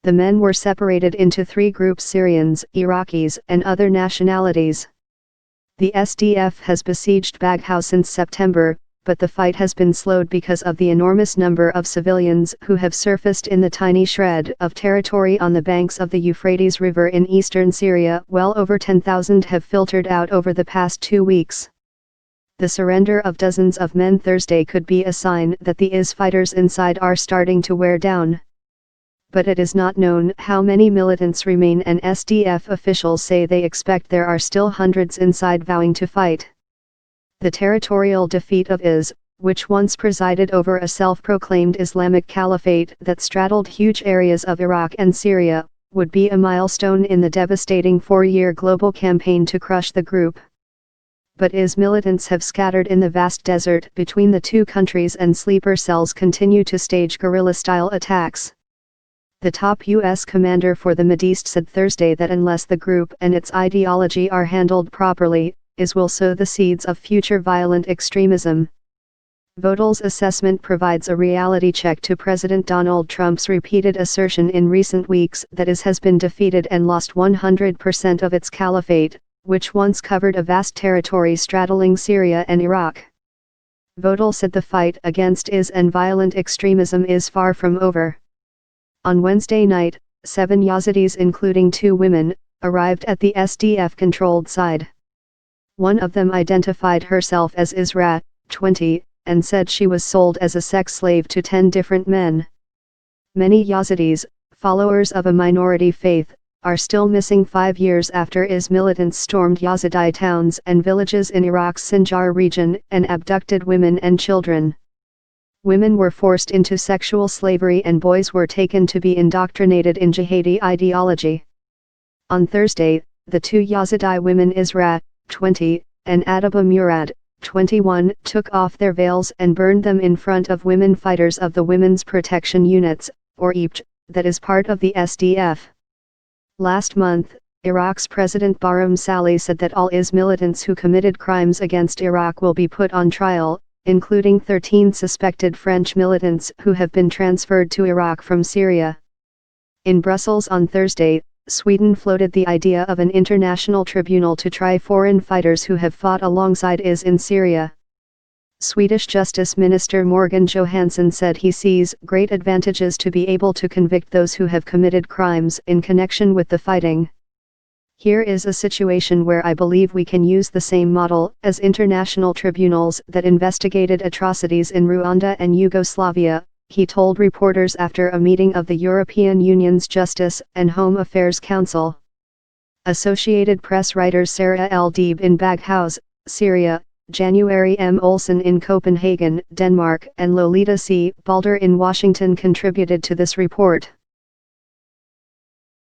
The men were separated into 3 groups: Syrians, Iraqis, and other nationalities. The SDF has besieged Baghouz since September, but the fight has been slowed because of the enormous number of civilians who have surfaced in the tiny shred of territory on the banks of the Euphrates River in eastern Syria. Well over 10,000 have filtered out over the past 2 weeks. The surrender of dozens of men Thursday could be a sign that the IS fighters inside are starting to wear down. But it is not known how many militants remain, and SDF officials say they expect there are still hundreds inside vowing to fight. The territorial defeat of IS, which once presided over a self-proclaimed Islamic caliphate that straddled huge areas of Iraq and Syria, would be a milestone in the devastating 4-year global campaign to crush the group. But IS militants have scattered in the vast desert between the 2 countries, and sleeper cells continue to stage guerrilla-style attacks. The top U.S. commander for the Mideast said Thursday that unless the group and its ideology are handled properly, IS will sow the seeds of future violent extremism. Vodal's assessment provides a reality check to President Donald Trump's repeated assertion in recent weeks that IS has been defeated and lost 100% of its caliphate, which once covered a vast territory straddling Syria and Iraq. Vodal said the fight against IS and violent extremism is far from over. On Wednesday night, 7 Yazidis, including 2 women, arrived at the SDF-controlled side. One of them identified herself as Isra, 20, and said she was sold as a sex slave to 10 different men. Many Yazidis, followers of a minority faith, are still missing 5 years after IS militants stormed Yazidi towns and villages in Iraq's Sinjar region and abducted women and children. Women were forced into sexual slavery and boys were taken to be indoctrinated in jihadi ideology. On Thursday, the 2 Yazidi women, Isra, 20, and Adaba Murad, 21, took off their veils and burned them in front of women fighters of the Women's Protection Units, or WPJ, that is part of the SDF. Last month, Iraq's President Barham Salih said that all IS militants who committed crimes against Iraq will be put on trial, including 13 suspected French militants who have been transferred to Iraq from Syria. In Brussels on Thursday, Sweden floated the idea of an international tribunal to try foreign fighters who have fought alongside IS in Syria. Swedish Justice Minister Morgan Johansson said he sees great advantages to be able to convict those who have committed crimes in connection with the fighting. Here is a situation where I believe we can use the same model as international tribunals that investigated atrocities in Rwanda and Yugoslavia, he told reporters after a meeting of the European Union's Justice and Home Affairs Council. Associated Press writer Sarah L. Deeb in Baghouz, Syria, January M. Olsen in Copenhagen, Denmark, and Lolita C. Balder in Washington contributed to this report.